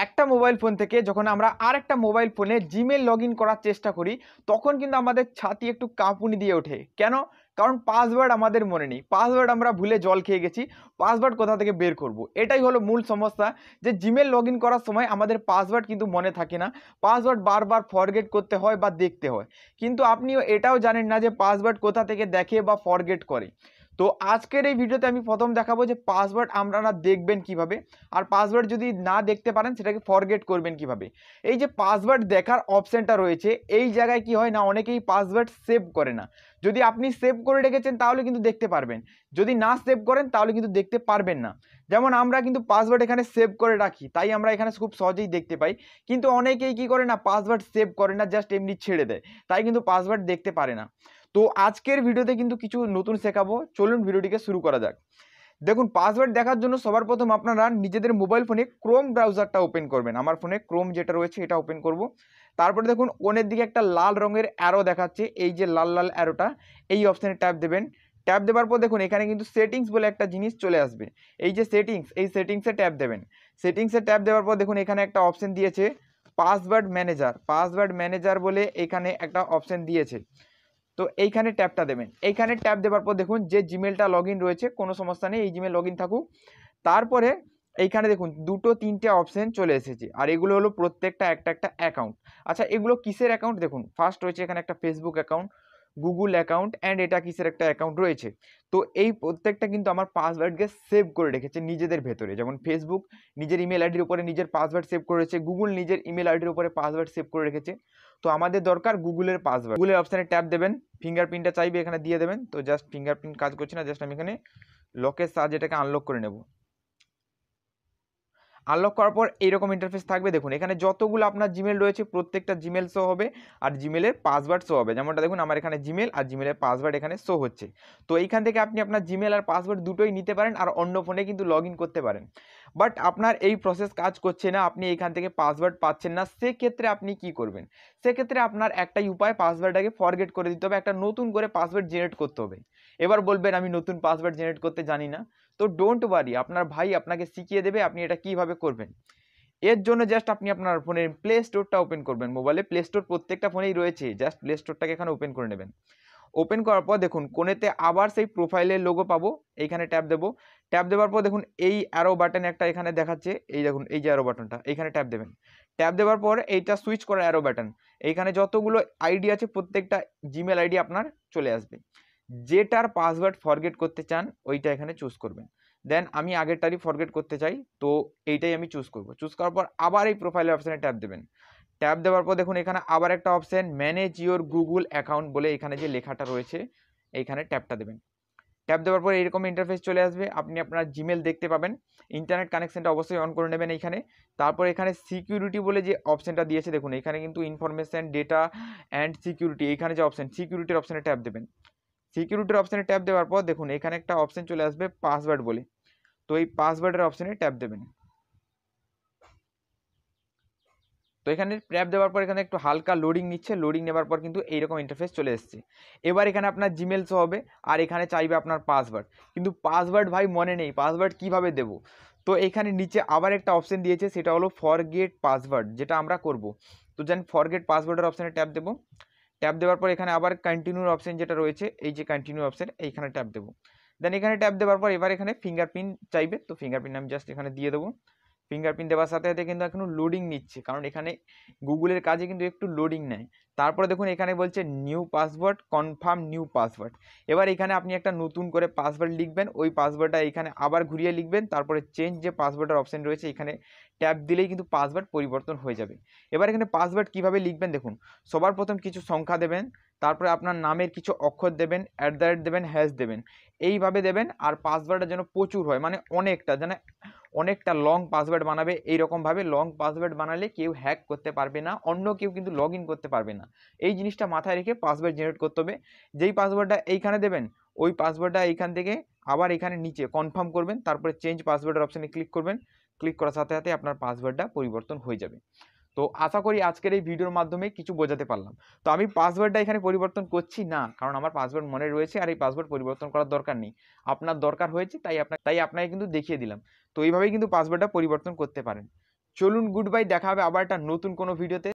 একটা mobile phone থেকে যখন আমরা আরেকটা মোবাইল ফোনে জিমেল লগ ইন করার চেষ্টা করি তখন কিন্তু আমাদের ছাতি একটু কাঁপুনি দিয়ে ওঠে। কেন? কারণ পাসওয়ার্ড আমাদের মনে নেই, পাসওয়ার্ড আমরা ভুলে জল খেয়ে গেছি, পাসওয়ার্ড কোথা থেকে বের করব? এটাই হলো মূল সমস্যা, যে জিমেল লগ ইন করার সময় আমাদের পাসওয়ার্ড কিন্তু মনে থাকে না, পাসওয়ার্ড বারবার ফরগেট করতে হয় বা দেখতে হয়। কিন্তু আপনিও এটাও জানেন না যে পাসওয়ার্ড কোথা থেকে দেখে বা ফরগেট করে। তো আজকের এই ভিডিওতে আমি প্রথম দেখাবো যে পাসওয়ার্ড আপনারা দেখবেন কিভাবে, আর পাসওয়ার্ড যদি না দেখতে পারেন সেটাকে ফরগেট করবেন কিভাবে। এই যে পাসওয়ার্ড দেখার অপশনটা রয়েছে, এই জায়গায় কি হয় না, অনেকেই পাসওয়ার্ড সেভ করে না। যদি আপনি সেভ করে রেখেছেন তাহলে কিন্তু দেখতে পারবেন, যদি না সেভ করেন তাহলে কিন্তু দেখতে পারবেন না। যেমন আমরা কিন্তু পাসওয়ার্ড এখানে সেভ করে রাখি, তাই আমরা এখানে খুব সহজেই দেখতে পাই। কিন্তু অনেকেই কি করে না, পাসওয়ার্ড সেভ করে না, জাস্ট এমনি ছেড়ে দেয়, তাই কিন্তু পাসওয়ার্ড দেখতে পারে না। তো আজকের ভিডিওতে কিন্তু কিছু নতুন শেখাবো, চলুন ভিডিওটিকে শুরু করা যাক। দেখুন, পাসওয়ার্ড দেখার জন্য সবার প্রথম আপনারা নিজেদের মোবাইল ফোনে ক্রোম ব্রাউজারটা ওপেন করবেন। আমার ফোনে ক্রোম যেটা রয়েছে এটা ওপেন করব। তারপরে দেখুন কোণের দিকে একটা লাল রঙের অ্যারো দেখাচ্ছে, এই যে লাল লাল অ্যারোটা, এই অপশানে ট্যাপ দেবেন। ট্যাপ দেওয়ার পর দেখুন এখানে কিন্তু সেটিংস বলে একটা জিনিস চলে আসবে, এই যে সেটিংস, এই সেটিংসে ট্যাপ দেবেন। সেটিংসে ট্যাপ দেওয়ার পর দেখুন এখানে একটা অপশান দিয়েছে পাসওয়ার্ড ম্যানেজার, পাসওয়ার্ড ম্যানেজার বলে এখানে একটা অপশান দিয়েছে। তো এইখানে ট্যাপটা দেবেন। এইখানে ট্যাপ দেওয়ার পর দেখুন যে জিমেলটা লগ ইন রয়েছে, কোনো সমস্যা নেই, এই জিমেল লগ ইন থাকুক। তারপরে এইখানে দেখুন দুটো তিনটে অপশন চলে এসেছে, আর এগুলো হলো প্রত্যেকটা একটা একটা অ্যাকাউন্ট। আচ্ছা, এগুলো কিসের অ্যাকাউন্ট? দেখুন ফার্স্ট রয়েছে এখানে একটা Facebook account, Google account and এটা কিসের একটা অ্যাকাউন্ট রয়েছে। তো এই প্রত্যেকটা কিন্তু আমার পাসওয়ার্ডকে সেভ করে রেখেছে নিজেদের ভেতরে। যেমন ফেসবুক নিজের ইমেল আইডির উপরে নিজের পাসওয়ার্ড সেভ করে রেখেছে, গুগল নিজের ইমেল আইডির উপরে পাসওয়ার্ড সেভ করে রেখেছে। তো আমাদের দরকার গুগলের পাসওয়ার্ড। গুগলের অপশানে ট্যাপ দেবেন, ফিঙ্গারপ্রিন্টটা চাইবে এখানে দিয়ে দেবেন। তো জাস্ট ফিঙ্গারপ্রিন্ট কাজ করছে না, জাস্ট আমি এখানে লকের সাহায্যে এটাকে আনলক করে নেব। আনলক করার পর এইরকম ইন্টারফেস থাকবে। দেখুন এখানে যতগুলো আপনার জিমেল রয়েছে প্রত্যেকটা জিমেল শো হবে, আর জিমেলের পাসওয়ার্ড শো হবে। যেমনটা দেখুন আমার এখানে জিমেল আর জিমেলের পাসওয়ার্ড এখানে শো হচ্ছে। তো এইখান থেকে আপনি আপনার জিমেল আর পাসওয়ার্ড দুটোই নিতে পারেন, আর অন্য ফোনে কিন্তু লগ ইন করতে পারেন। বাট আপনার এই প্রসেস কাজ করছে না, আপনি এইখান থেকে পাসওয়ার্ড পাচ্ছেন না, সেক্ষেত্রে আপনি কি করবেন? সেক্ষেত্রে আপনার একটাই উপায়, পাসওয়ার্ডটাকে ফরগেট করে দিতে হবে, একটা নতুন করে পাসওয়ার্ড জেনারেট করতে হবে। এবার বলবেন আমি নতুন পাসওয়ার্ড জেনারেট করতে জানি না, তো ডোন্ট ওয়ারি, আপনার ভাই আপনাকে শিখিয়ে দেবে আপনি এটা কিভাবে করবেন। এর জন্য জাস্ট আপনি আপনার ফোনের প্লে স্টোরটা ওপেন করবেন। মোবাইলে প্লে স্টোর প্রত্যেকটা ফোনেই রয়েছে, জাস্ট প্লে স্টোরটাকে এখানে ওপেন করে নেবেন। ওপেন করার পর দেখুন কোণেতে আবার সেই প্রোফাইলের লোগো পাবো, এইখানে ট্যাপ দেবো। ট্যাপ দেওয়ার পর দেখুন এই অ্যারো বাটন একটা এখানে দেখাচ্ছে, এই দেখুন এই যে অ্যারো বাটনটা, এইখানে ট্যাপ দেবেন। ট্যাপ দেওয়ার পর এইটা সুইচ করা অ্যারো বাটন, এইখানে যতগুলো আইডি আছে প্রত্যেকটা জিমেল আইডি আপনার চলে আসবে। যেটার পাসওয়ার্ড ফরগেট করতে চান ওইটা এখানে চুজ করবেন। দেন আমি আগেরটারই ফরগেট করতে চাই, তো এইটাই আমি চুজ করব। চুজ করার পর আবার এই প্রোফাইলের অপশানে ট্যাপ দেবেন। ট্যাপ দেওয়ার পর দেখুন এখানে আবার একটা option manage your Google account বলে এখানে যে লেখাটা রয়েছে এইখানে ট্যাপটা দেবেন। ট্যাপ দেওয়ার পর এরকম ইন্টারফেস চলে আসবে, আপনি আপনার জিমেল দেখতে পাবেন। ইন্টারনেট কানেকশনটা অবশ্যই অন করে নেবেন এইখানে। তারপর এখানে সিকিউরিটি বলে যে অপশানটা দিয়েছে দেখুন, এখানে কিন্তু ইনফরমেশন ডেটা অ্যান্ড সিকিউরিটি, এইখানে যে অপশান সিকিউরিটির অপশানে ট্যাপ দেবেন। সিকিউরিটির অপশানে ট্যাপ দেওয়ার পর দেখুন এখানে একটা অপশান চলে আসবে পাসওয়ার্ড বলে, তো এই পাসওয়ার্ডের অপশানে ট্যাপ দেবেন। তো এখানে ট্যাপ দেওয়ার পর এখানে একটু হালকা লোডিং নিচ্ছে, লোডিং নেওয়ার পর কিন্তু এইরকম ইন্টারফেস চলে এসছে। এবার এখানে আপনার জিমেল শো হবে, আর এখানে চাইবে আপনার পাসওয়ার্ড, কিন্তু পাসওয়ার্ড ভাই মনে নেই, পাসওয়ার্ড কিভাবে দেবো? তো এখানে নিচে আবার একটা অপশান দিয়েছে, সেটা হলো ফরগেট পাসওয়ার্ড, যেটা আমরা করব। তো জান ফরগেট পাসওয়ার্ডের অপশানে ট্যাপ দেবো। ট্যাপ দেওয়ার পর এখানে আবার কন্টিনিউর অপশান যেটা রয়েছে, এই যে কন্টিনিউ অপশান, এইখানে ট্যাপ দেবো। দেন এখানে ট্যাপ দেওয়ার পর এবার এখানে ফিঙ্গারপ্রিন্ট চাইবে, তো ফিঙ্গারপ্রিন্ট আমি জাস্ট এখানে দিয়ে দেবো। ফিঙ্গারপ্রিন্ট দেওয়ার সাথে সাথে কিন্তু এখনো লোডিং নিচ্ছে, কারণ এখানে গুগলের কাজে কিন্তু একটু লোডিং নেয়। তারপরে দেখুন এখানে বলছে new password, confirm new password. এবার এখানে আপনি একটা নতুন করে পাসওয়ার্ড লিখবেন, ওই পাসওয়ার্ডটা এখানে আবার ঘুরিয়ে লিখবেন, তারপরে চেঞ্জ যে পাসওয়ার্ডের অপশন রয়েছে এখানে ট্যাপ দিলেই কিন্তু পাসওয়ার্ড পরিবর্তন হয়ে যাবে। এবার এখানে পাসওয়ার্ড কিভাবে লিখবেন দেখুন, সবার প্রথম কিছু সংখ্যা দেবেন, তারপরে আপনার নামের কিছু অক্ষর দেবেন, @ দেবেন, হ্যাশ দেবেন, এইভাবে দেবেন। আর পাসওয়ার্ডটা যেন প্রচুর হয়, মানে অনেকটা, যেন অনেকটা লং পাসওয়ার্ড বানাবে, এইরকমভাবে লং পাসওয়ার্ড বানালে কেউ হ্যাক করতে পারবে না, অন্য কেউ কিন্তু লগ ইন করতে পারবে না। এই জিনিসটা মাথায় রেখে পাসওয়ার্ড জেনারেট করতে হবে। যেই পাসওয়ার্ডটা এইখানে দেবেন, ওই পাসওয়ার্ডটা এইখান থেকে আবার এখানে নিচে কনফার্ম করবেন, তারপরে চেঞ্জ পাসওয়ার্ডের অপশানে ক্লিক করবেন। ক্লিক করার সাথে সাথে আপনার পাসওয়ার্ডটা পরিবর্তন হয়ে যাবে। তো আশা করি আজকের এই ভিডিওর মাধ্যমে কিছু বোঝাতে পারলাম। তো আমি পাসওয়ার্ডটা এখানে পরিবর্তন করছি না, কারণ আমার পাসওয়ার্ড মনে রয়েছে, আর এই পাসওয়ার্ড পরিবর্তন করার দরকার নেই। আপনার দরকার হয়েছে, তাই আপনাকে কিন্তু দেখিয়ে দিলাম। তো এইভাবেই কিন্তু পাসওয়ার্ডটা পরিবর্তন করতে পারেন। চলুন গুড বাই, দেখা হবে আবার একটা নতুন কোনো ভিডিওতে।